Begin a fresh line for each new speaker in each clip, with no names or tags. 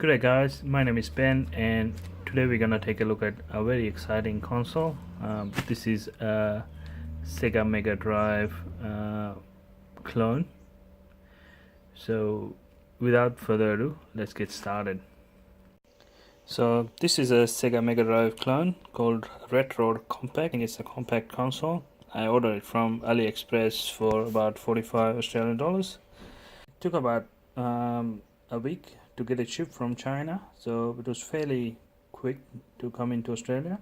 Good day guys, my name is Ben and today we're gonna take a look at a very exciting console. This is a Sega Megadrive clone. So without further ado, let's get started. So this is a Sega Megadrive clone called Retroad Compact. I think it's a compact console. I ordered it from Aliexpress for about 45 Australian dollars. It took about a week to get it shipped from China, so it was fairly quick to come into Australia,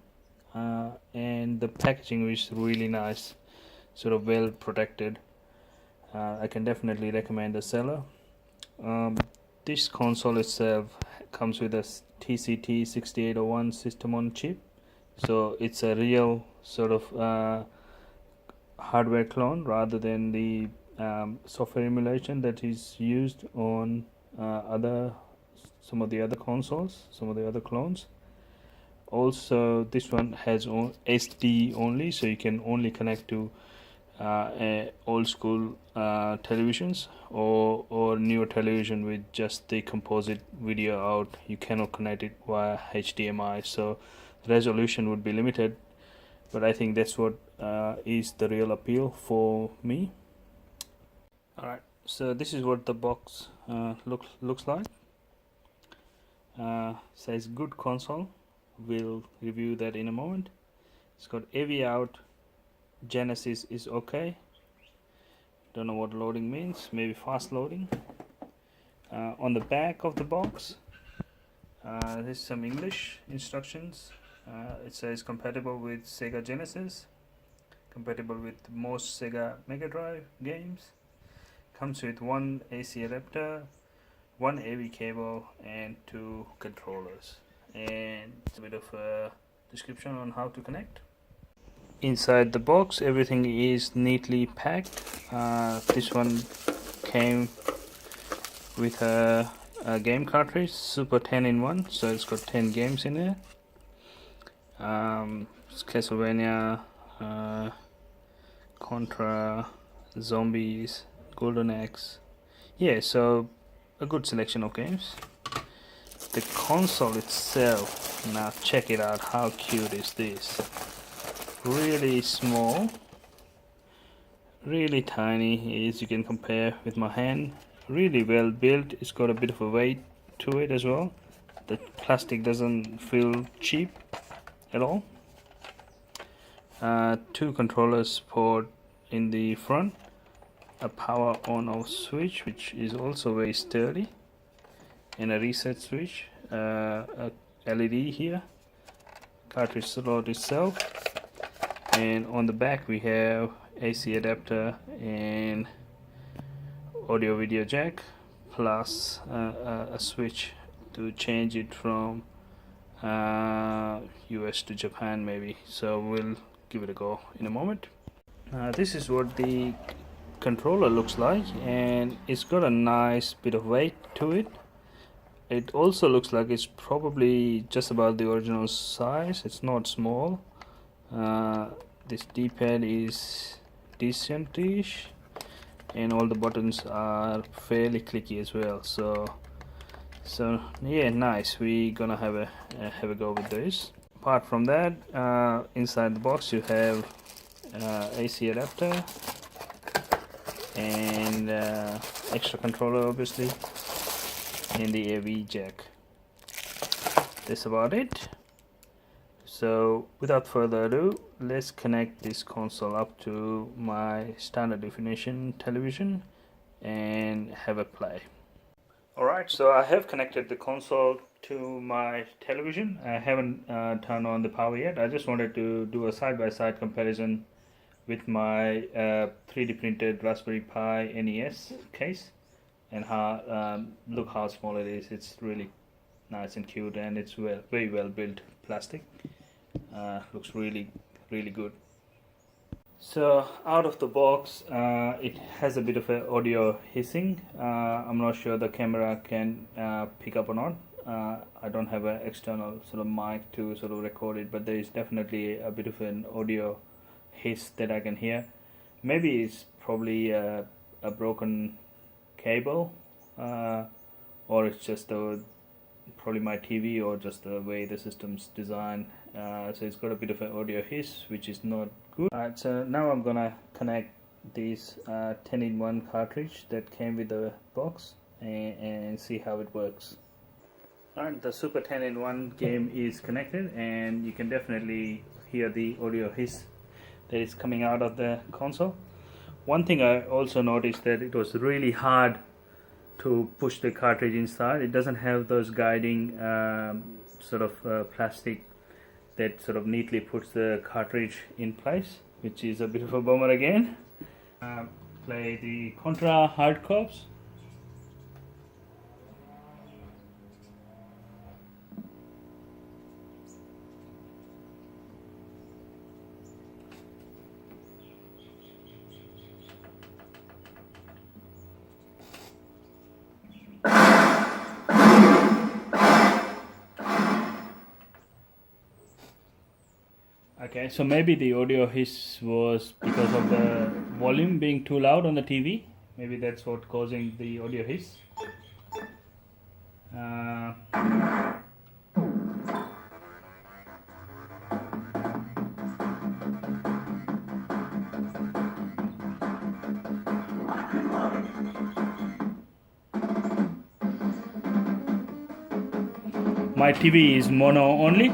and the packaging was really nice, sort of well protected. I can definitely recommend the seller. This console itself comes with a TCT 6801 system on chip, so it's a real sort of hardware clone rather than the software emulation that is used on some of the other consoles, some of the other clones. Also, this one has SD only, so you can only connect to old school televisions or newer television with just the composite video out. You cannot connect it via HDMI, so resolution would be limited, but I think that's what is the real appeal for me. Alright, so this is what the box looks like. Says good console. We'll review that in a moment. It's got AV out. Genesis is okay. Don't know what loading means. Maybe fast loading. On the back of the box, there's some English instructions. It says compatible with Sega Genesis, compatible with most Sega Megadrive games. Comes with one AC adapter, one AV cable and two controllers, and a bit of a description on how to connect. Inside the box everything is neatly packed. This one came with a game cartridge, Super 10 in 1, so it's got 10 games in there. It's Castlevania, Contra, Zombies, Golden Axe. Yeah, so a good selection of games. The console itself, now check it out, how cute is this? Really small, really tiny, as you can compare with my hand. Really well built. It's got a bit of a weight to it as well. The plastic doesn't feel cheap at all. Two controllers port in the front, a power on off switch which is also very sturdy, and a reset switch, a LED here, cartridge slot itself, and on the back we have AC adapter and audio video jack, plus a switch to change it from US to Japan maybe, so we'll give it a go in a moment. This is what the controller looks like, and it's got a nice bit of weight to it. It also looks like it's probably just about the original size. It's not small. This D-pad is decentish, and all the buttons are fairly clicky as well. So yeah, nice. We're gonna have a go with this. Apart from that, inside the box you have AC adapter and extra controller obviously, and the AV jack. That's about it. So without further ado, let's connect this console up to my standard definition television and have a play. Alright, so I have connected the console to my television. I haven't turned on the power yet. I just wanted to do a side-by-side comparison with my 3D printed Raspberry Pi NES case, and how look how small it is. It's really nice and cute, and it's very well built plastic. Looks really good. So out of the box, it has a bit of a audio hissing. I'm not sure the camera can pick up or not. I don't have an external sort of mic to sort of record it, but there is definitely a bit of an audio hiss that I can hear. Maybe it's probably a broken cable, or it's just the probably my TV or just the way the system's designed. So it's got a bit of an audio hiss, which is not good. Alright, so now I'm gonna connect this 10-in-1 cartridge that came with the box and see how it works. Alright, the Super 10-in-1 game is connected, and you can definitely hear the audio hiss that is coming out of the console. One thing I also noticed that it was really hard to push the cartridge inside. It doesn't have those guiding plastic that sort of neatly puts the cartridge in place, which is a bit of a bummer again. Play the Contra Hard Corps. Okay, so maybe the audio hiss was because of the volume being too loud on the TV. Maybe that's what causing the audio hiss. My TV is mono only.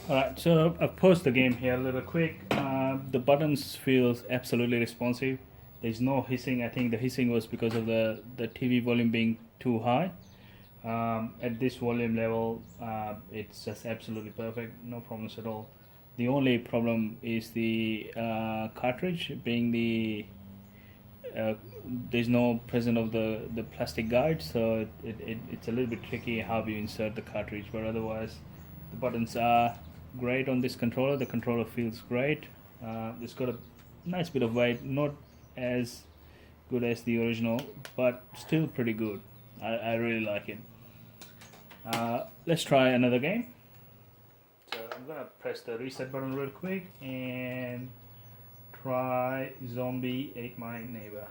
Alright, so I've paused the game here a little quick. The buttons feels absolutely responsive. There's no hissing. I think the hissing was because of the TV volume being too high. At this volume level, it's just absolutely perfect, no problems at all. The only problem is the cartridge being there's no present of the plastic guide, so it's a little bit tricky how you insert the cartridge, but otherwise the buttons are great on this controller. The controller feels great. It's got a nice bit of weight, not as good as the original, but still pretty good. I really like it. Let's try another game. So I'm gonna press the reset button real quick and try Zombie Ate My Neighbor.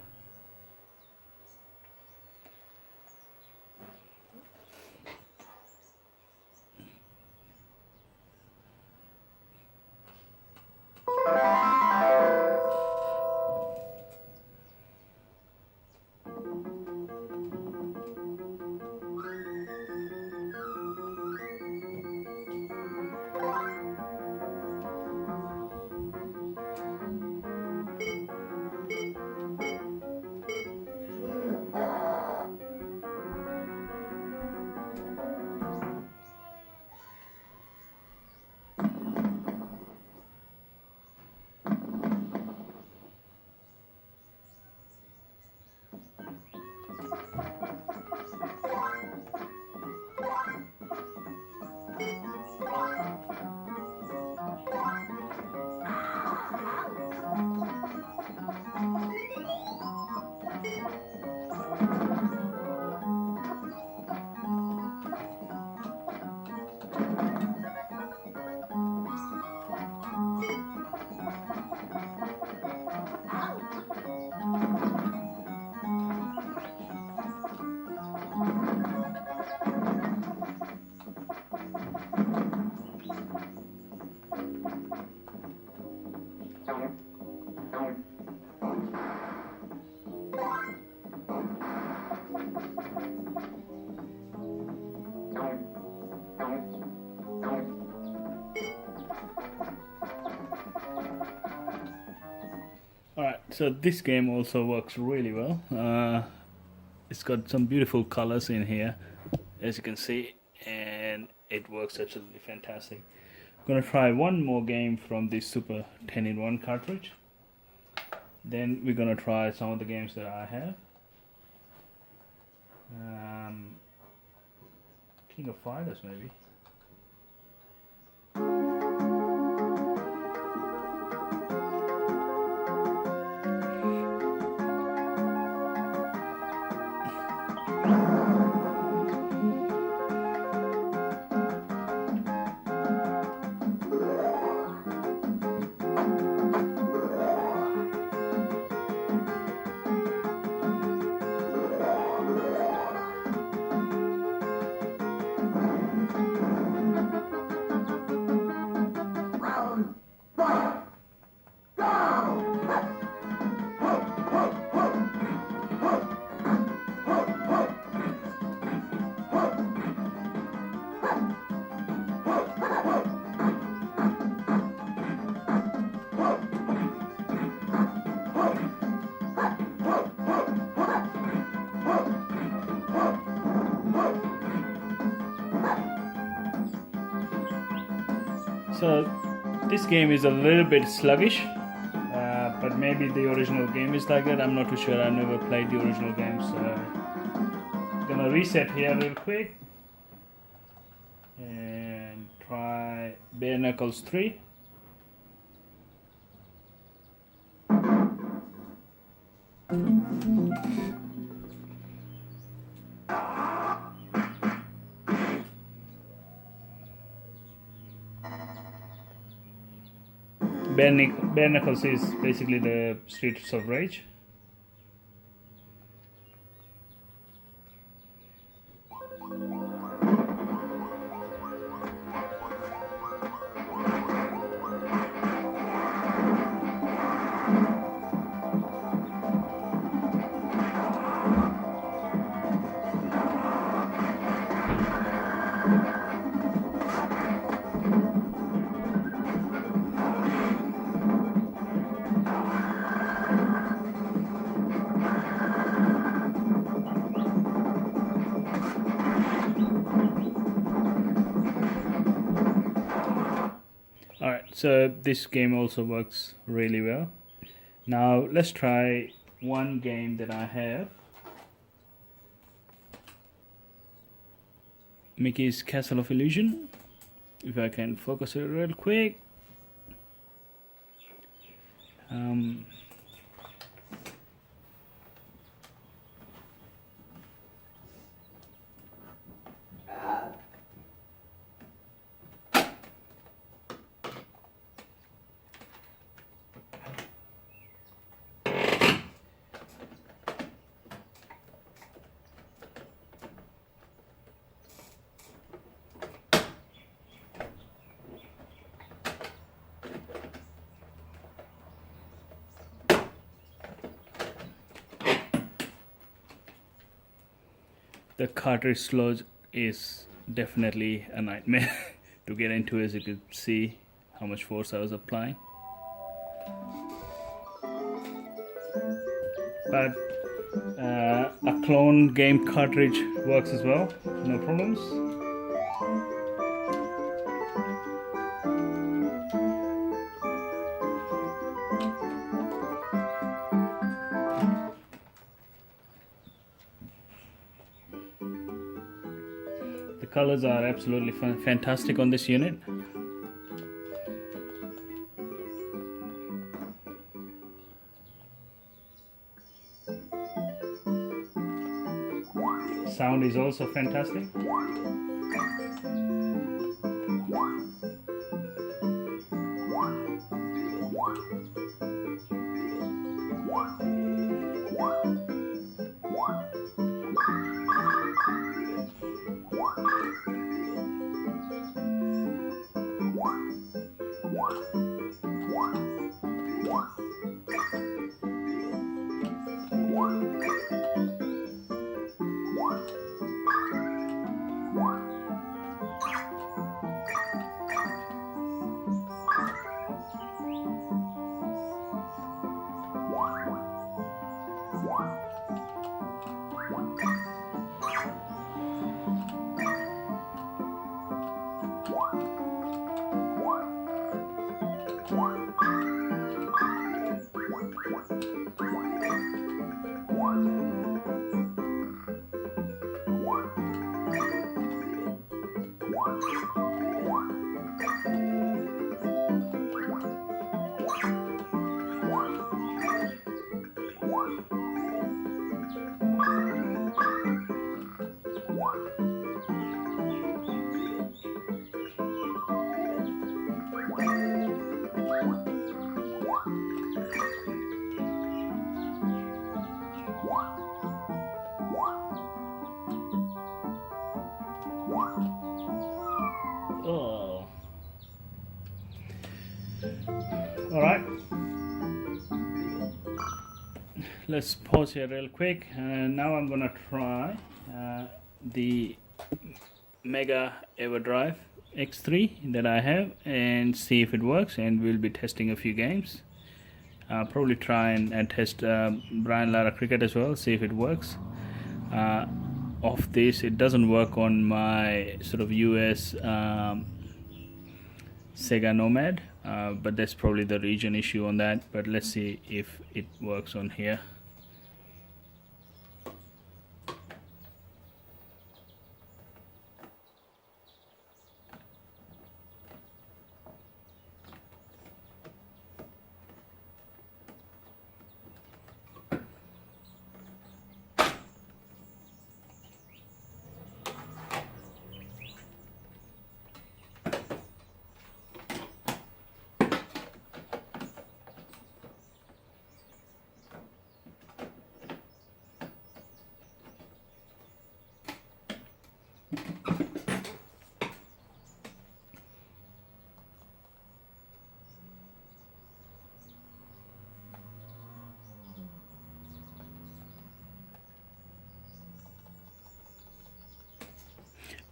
Alright, so this game also works really well. It's got some beautiful colors in here, as you can see, and it works absolutely fantastic. I'm gonna try one more game from this Super 10-in-1 cartridge. Then we're gonna try some of the games that I have. King of Fighters maybe. So this game is a little bit sluggish, but maybe the original game is like that. I'm not too sure. I never played the original game, so I'm gonna reset here real quick and try Bare Knuckles 3. Bare Knuckles is basically the Streets of Rage. so this game also works really well. Now let's try one game that I have. Mickey's Castle of Illusion. If I can focus it real quick. The cartridge slot is definitely a nightmare to get into, as you could see how much force I was applying. But a clone game cartridge works as well, no problems. The colors are absolutely fantastic on this unit. Sound is also fantastic. Oh. Alright. Let's pause here real quick, and now I'm gonna try the Megadrive X3 that I have and see if it works, and we'll be testing a few games. Probably try and test Brian Lara Cricket as well, see if it works. Of this, it doesn't work on my sort of US Sega Nomad, but that's probably the region issue on that. But let's see if it works on here.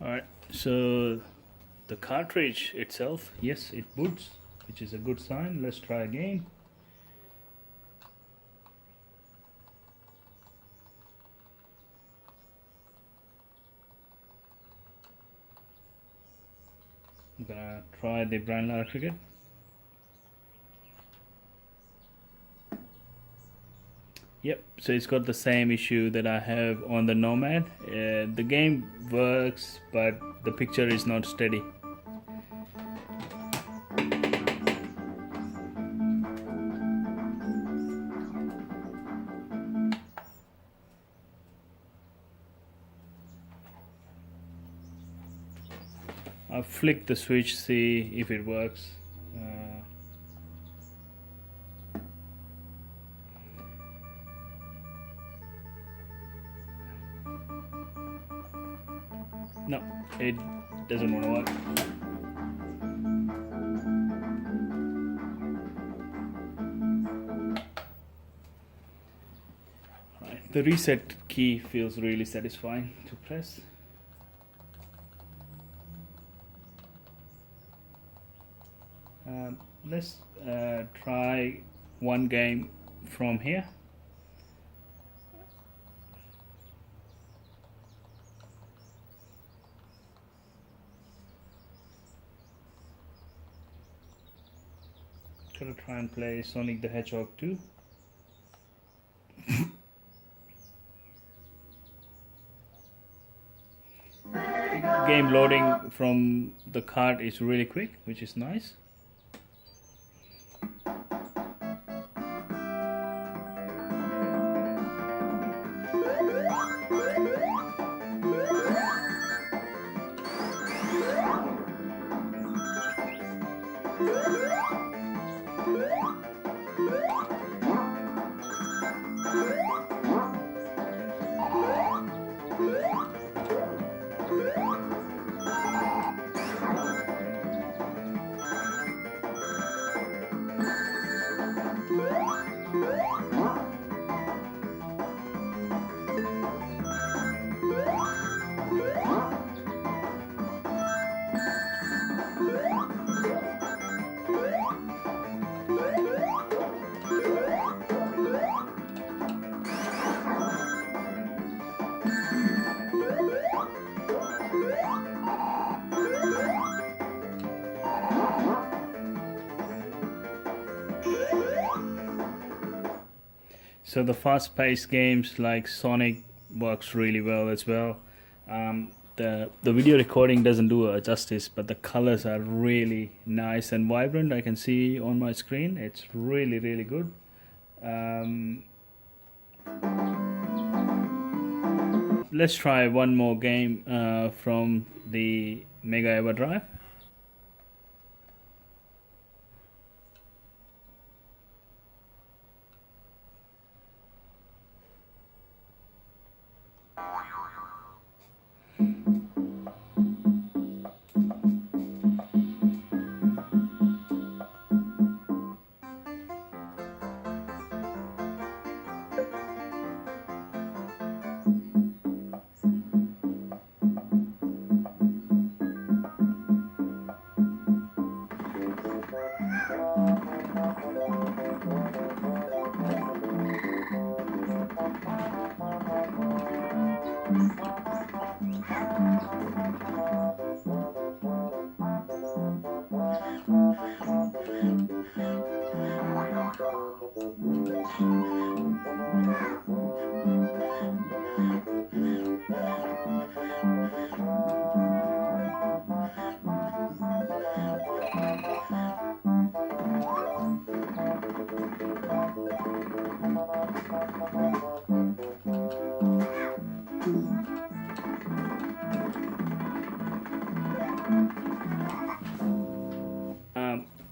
Alright, so the cartridge itself, yes, it boots, which is a good sign. Let's try again. I'm gonna try the Brian Lara Cricket. Yep, so it's got the same issue that I have on the Nomad. The game works, but the picture is not steady. I'll flick the switch, see if it works. No, it doesn't want to work. Right, the reset key feels really satisfying to press. Let's try one game from here. Gonna try and play Sonic the Hedgehog 2. Game loading from the card is really quick, which is nice. So the fast-paced games like Sonic works really well as well. The video recording doesn't do it justice, but the colors are really nice and vibrant. I can see on my screen. It's really, really good. Let's try one more game from the Megadrive.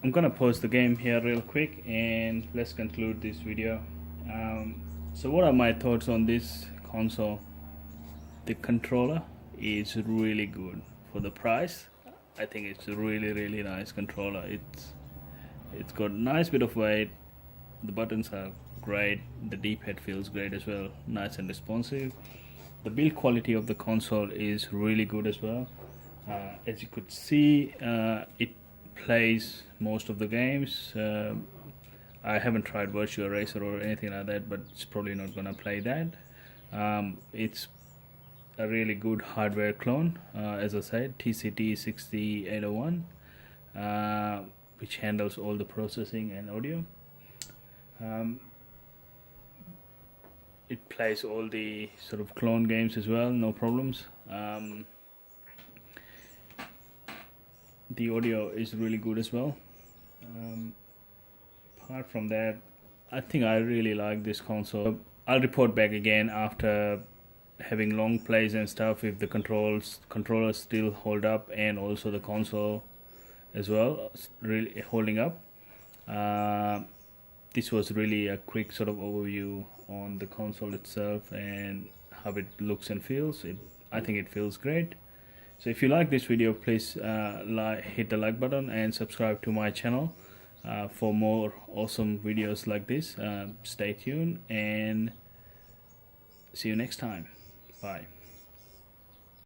I'm gonna pause the game here real quick and let's conclude this video. So what are my thoughts on this console? The controller is really good for the price. I think it's a really nice controller. It's got a nice bit of weight. The buttons are great. The D-pad feels great as well. Nice and responsive. The build quality of the console is really good as well. As you could see, it plays most of the games. I haven't tried Virtua Racer or anything like that, but it's probably not gonna play that. It's a really good hardware clone, as I said, TCT 6801, which handles all the processing and audio. it plays all the sort of clone games as well, no problems. The audio is really good as well. Apart from that, I think I really like this console. I'll report back again after having long plays and stuff if the controllers still hold up, and also the console as well really holding up. This was really a quick sort of overview on the console itself and how it looks and feels. I think it feels great. So if you like this video, please hit the like button and subscribe to my channel for more awesome videos like this. Stay tuned and see you next time. Bye.